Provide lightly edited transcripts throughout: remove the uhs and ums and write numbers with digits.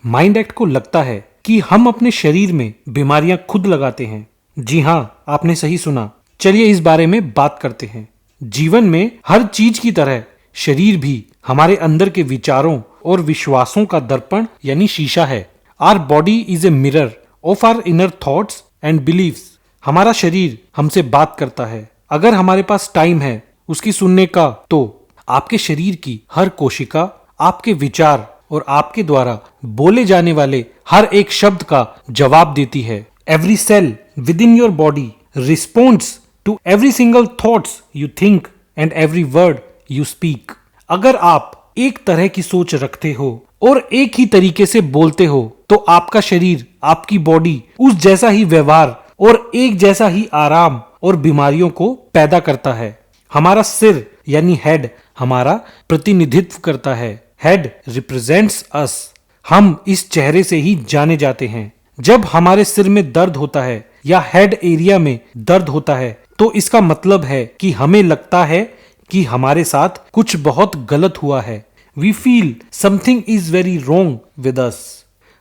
Mind act को लगता है कि हम अपने शरीर में बीमारियां खुद लगाते हैं। जी हाँ, आपने सही सुना। चलिए इस बारे में बात करते हैं। जीवन में हर चीज की तरह शरीर भी हमारे अंदर के विचारों और विश्वासों का दर्पण यानी शीशा है। Our body is a mirror of our inner thoughts and beliefs. हमारा शरीर हमसे बात करता है। अगर हमारे पास टाइम है उसकी सुनने का, तो आपके शरीर की हर कोशिका आपके विचार और आपके द्वारा बोले जाने वाले हर एक शब्द का जवाब देती है। Every cell within your body responds to every single thoughts you think and every word you speak. अगर आप एक तरह की सोच रखते हो और एक ही तरीके से बोलते हो, तो आपका शरीर, आपकी बॉडी उस जैसा ही व्यवहार और एक जैसा ही आराम और बीमारियों को पैदा करता है। हमारा सिर यानी हेड हमारा प्रतिनिधित्व करता है। हेड रिप्रेजेंट्स अस। हम इस चेहरे से ही जाने जाते हैं। जब हमारे सिर में दर्द होता है या हेड एरिया में दर्द होता है, तो इसका मतलब है कि हमें लगता है कि हमारे साथ कुछ बहुत गलत हुआ है। We feel something is very wrong with us.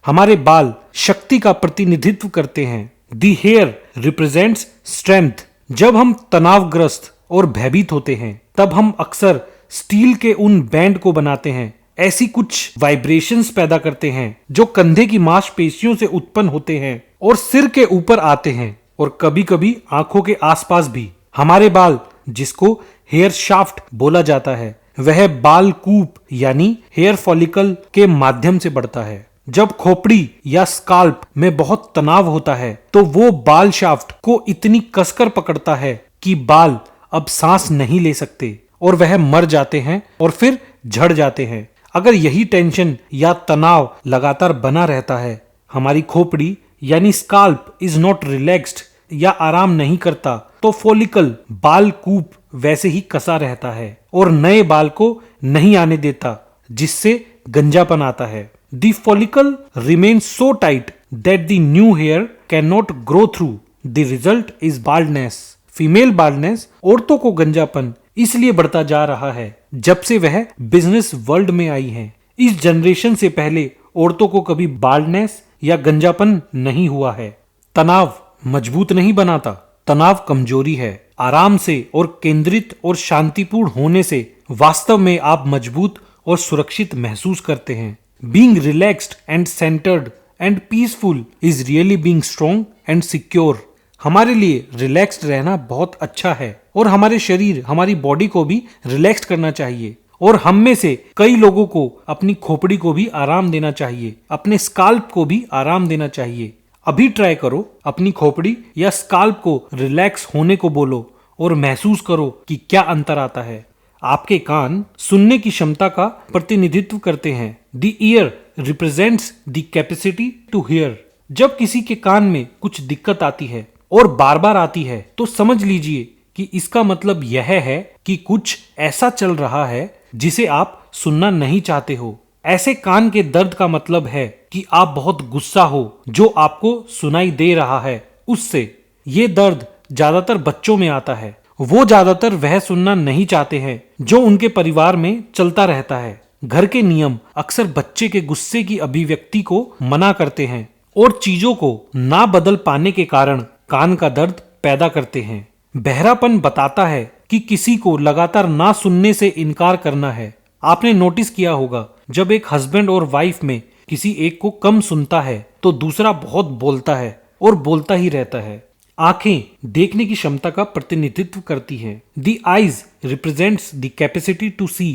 हमारे बाल शक्ति का प्रतिनिधित्व करते हैं। The hair represents strength. जब हम तनावग्रस्त और भयभीत होते हैं, तब हम अक्सर स्टील के उन बैंड को बनाते हैं। ऐसी कुछ वाइब्रेशंस पैदा करते हैं जो कंधे की मांसपेशियों से उत्पन्न होते हैं और सिर के ऊपर आते हैं और कभी कभी आंखों के आसपास भी। हमारे बाल, जिसको हेयर शाफ्ट बोला जाता है, वह बाल कूप यानी हेयर फॉलिकल के माध्यम से बढ़ता है। जब खोपड़ी या स्काल्प में बहुत तनाव होता है, तो वो बाल शाफ्ट को इतनी कसकर पकड़ता है कि बाल अब सांस नहीं ले सकते और वह मर जाते हैं और फिर झड़ जाते हैं। अगर यही टेंशन या तनाव लगातार बना रहता है, हमारी खोपड़ी यानी स्काल्प इज नॉट रिलैक्स्ड या आराम नहीं करता, तो फॉलिकल बाल कूप वैसे ही कसा रहता है और नए बाल को नहीं आने देता, जिससे गंजापन आता है। The follicle remains so tight that the new hair can not grow through. The result is baldness. Female baldness, औरतों को गंजापन इसलिए बढ़ता जा रहा है जब से वह बिजनेस वर्ल्ड में आई है। इस जनरेशन से पहले औरतों को कभी बाल्डनेस या गंजापन नहीं हुआ है। तनाव मजबूत नहीं बनाता, तनाव कमजोरी है। आराम से और केंद्रित और शांतिपूर्ण होने से वास्तव में आप मजबूत और सुरक्षित महसूस करते हैं। Being relaxed and centred and peaceful is really being strong and secure. हमारे लिए रिलैक्स्ड रहना बहुत अच्छा है और हमारे शरीर, हमारी बॉडी को भी रिलैक्स्ड करना चाहिए। और हम में से कई लोगों को अपनी खोपड़ी को भी आराम देना चाहिए, अपने स्काल्प को भी आराम देना चाहिए। अभी ट्राई करो, अपनी खोपड़ी या स्काल्प को रिलैक्स होने को बोलो और महसूस करो कि क्या अंतर आता है। आपके कान सुनने की क्षमता का प्रतिनिधित्व करते हैं। The ear represents the capacity to hear. जब किसी के कान में कुछ दिक्कत आती है और बार बार आती है, तो समझ लीजिए कि इसका मतलब यह है कि कुछ ऐसा चल रहा है जिसे आप सुनना नहीं चाहते हो। ऐसे कान के दर्द का मतलब है कि आप बहुत गुस्सा हो जो आपको सुनाई दे रहा है उससे। ये दर्द ज्यादातर बच्चों में आता है। वो ज्यादातर वह सुनना नहीं चाहते हैं जो उनके परिवार में चलता रहता है। घर के नियम अक्सर बच्चे के गुस्से की अभिव्यक्ति को मना करते हैं और चीजों को ना बदल पाने के कारण कान का दर्द पैदा करते हैं। बहरापन बताता है कि किसी को लगातार ना सुनने से इनकार करना है। आपने नोटिस किया होगा, जब एक हस्बैंड और वाइफ में किसी एक को कम सुनता है तो दूसरा बहुत बोलता है और बोलता ही रहता है। आंखें देखने की क्षमता का प्रतिनिधित्व करती हैं। The eyes represents the capacity to see.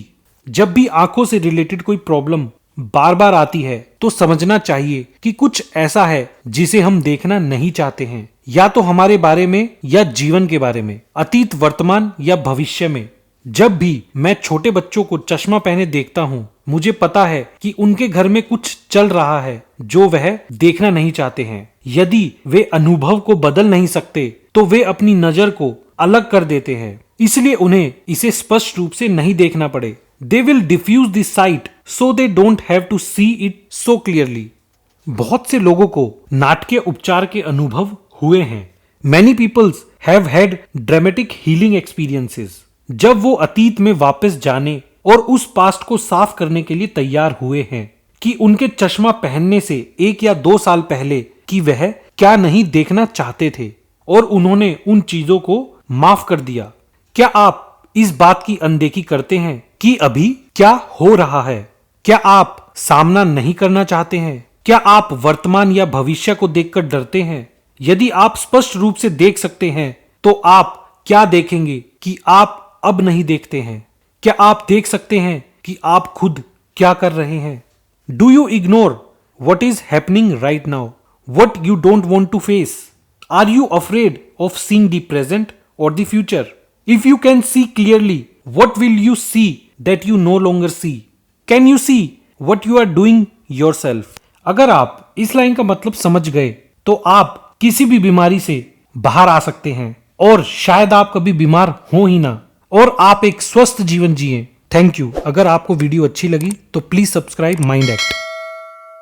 जब भी आंखों से रिलेटेड कोई प्रॉब्लम बार बार आती है, तो समझना चाहिए कि कुछ ऐसा है जिसे हम देखना नहीं चाहते हैं, या तो हमारे बारे में या जीवन के बारे में, अतीत, वर्तमान या भविष्य में। जब भी मैं छोटे बच्चों को चश्मा पहने देखता हूँ, मुझे पता है कि उनके घर में कुछ चल रहा है जो वह देखना नहीं चाहते हैं। यदि वे अनुभव को बदल नहीं सकते, तो वे अपनी नजर को अलग कर देते हैं, इसलिए उन्हें इसे स्पष्ट रूप से नहीं देखना पड़े। They will diffuse the sight so they don't have to see it so clearly. बहुत से लोगों को नाटकीय उपचार के अनुभव हुए हैं। Many peoples have had dramatic healing experiences. जब वो अतीत में वापस जाने और उस पास्ट को साफ करने के लिए तैयार हुए हैं। कि उनके चश्मा पहनने से 1 या 2 साल पहले कि वह क्या नहीं देखना चाहते थे और उन्होंने उन चीजों को माफ कर दिया। क्या आप इस बात की अनदेखी करते हैं कि अभी क्या हो रहा है? क्या आप सामना नहीं करना चाहते हैं? क्या आप वर्तमान या भविष्य को देखकर डरते हैं? यदि आप स्पष्ट रूप से देख सकते हैं तो आप क्या देखेंगे कि आप अब नहीं देखते हैं? क्या आप देख सकते हैं कि आप खुद क्या कर रहे हैं? Do you ignore what is happening right now? What you don't want to face? Are you afraid of seeing the present or the future? If you can see clearly, what will you see that you no longer see? Can you see what you are doing yourself? अगर आप इस line का मतलब समझ गए तो आप किसी भी बीमारी से बाहर आ सकते हैं और शायद आप कभी बीमार हो ही ना और आप एक स्वस्थ जीवन जिए। Thank you. अगर आपको वीडियो अच्छी लगी तो प्लीज सब्सक्राइब माइंड एक्ट।